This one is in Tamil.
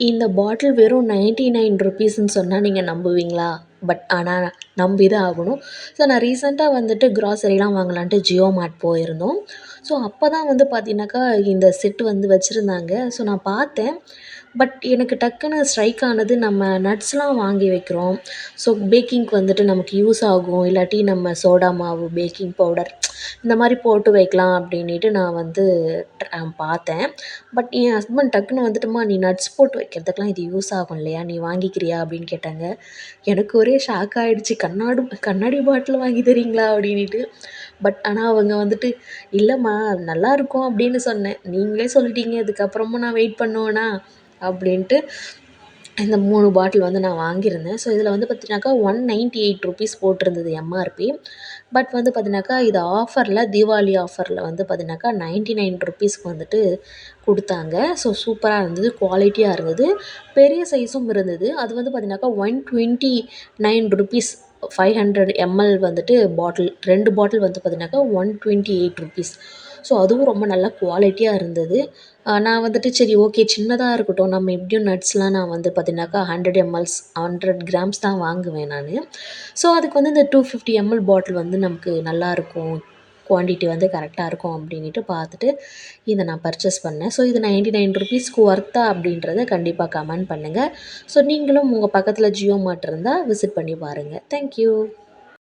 இந்த பாட்டில் வெறும் 99 ருப்பீஸ்ன்னு சொன்னா நீங்க நம்புவீங்களா? பட் ஆனா நம்பி தான் ஆகணும். ஸோ நான் ரீசென்ட்டா வந்துட்டு கிராசரிலாம் வாங்கலான்ட்டு ஜியோ மார்ட் போயிருந்தோம். ஸோ அப்ப தான் வந்து பார்த்தீங்கன்னாக்கா, இந்த செட் வந்து வச்சிருந்தாங்க. ஸோ நான் பார்த்தேன். பட் எனக்கு டக்குனு ஸ்ட்ரைக் ஆனது, நம்ம நட்ஸ்லாம் வாங்கி வைக்கிறோம். ஸோ பேக்கிங்க்கு வந்துட்டு நமக்கு யூஸ் ஆகும். இல்லாட்டி நம்ம சோடா மாவு, பேக்கிங் பவுடர் இந்த மாரி போட்டு வைக்கலாம் அப்படின்னிட்டு நான் வந்து பார்த்தேன். பட் என் ஹஸ்பண்ட் டக்குனு வந்துட்டு, "அம்மா நீ நட்ஸ் போட்டு வைக்கிறதுக்கெலாம் இது யூஸ் ஆகும் இல்லையா? நீ வாங்கிக்கிறியா?" அப்படின்னு கேட்டாங்க. எனக்கு ஒரே ஷாக் ஆயிடுச்சு. கண்ணாடி பாட்டில் வாங்கி தரீங்களா?" அப்படின்னிட்டு. பட் ஆனா அவங்க வந்துட்டு, "இல்லம்மா நல்லாயிருக்கும்" அப்படின்னு சொன்னேன். "நீங்களே சொல்லிட்டீங்க. இதுக்கப்புறமும் நான் வெயிட் பண்ணுவேனா?" அப்படின்ட்டு இந்த 3 பாட்டில் வந்து நான் வாங்கியிருந்தேன். ஸோ இதில வந்து பார்த்தீங்கன்னாக்கா, 198 ருப்பீஸ் போட்டிருந்தது எம்ஆர்பி. பட் வந்து பார்த்தீங்கன்னாக்கா, இது ஆஃபர்ல தீபாவளி ஆஃபர்ல வந்து பார்த்தீங்கன்னாக்கா, 99 ருப்பீஸ்க்கு வந்துட்டு குடுத்தாங்க. ஸோ சூப்பரா இருந்தது. குவாலிட்டியா இருந்தது. பெரிய சைஸும் இருந்தது. அது வந்து பார்த்தீங்கன்னாக்கா, 129 ருப்பீஸ் 500 எம்எல் வந்துட்டு பாட்டில். 2 பாட்டில் வந்து பார்த்தீங்கன்னாக்கா, 128 ருப்பீஸ். ஸோ அதுவும் ரொம்ப நல்ல குவாலிட்டியா இருந்தது. நான் வந்துட்டு சரி ஓகே சின்னதா இருக்கட்டும். நம்ம எப்படியும் நட்ஸ்லாம் நான் வந்து பார்த்தீங்கன்னாக்கா, 100 எம்எல்ஸ் 100 கிராம்ஸ் தான் வாங்குவேன் நானு. ஸோ அதுக்கு வந்து இந்த 250 எம்எல் பாட்டில் வந்து நமக்கு நல்லாயிருக்கும். குவான்டிட்டி வந்து கரெக்ட்டா இருக்கும் அப்படின்னிட்டு பார்த்துட்டு, இத நான் பர்ச்சேஸ் பண்ணேன். ஸோ இது 99 ருப்பீஸ்க்கு ஒர்த்தா அப்படின்றத கண்டிப்பா கமெண்ட் பண்ணுங்க. ஸோ நீங்களும் உங்க பக்கத்தில ஜியோ மார்ட் இருந்தா விசிட் பண்ணி பாருங்க. Thank you.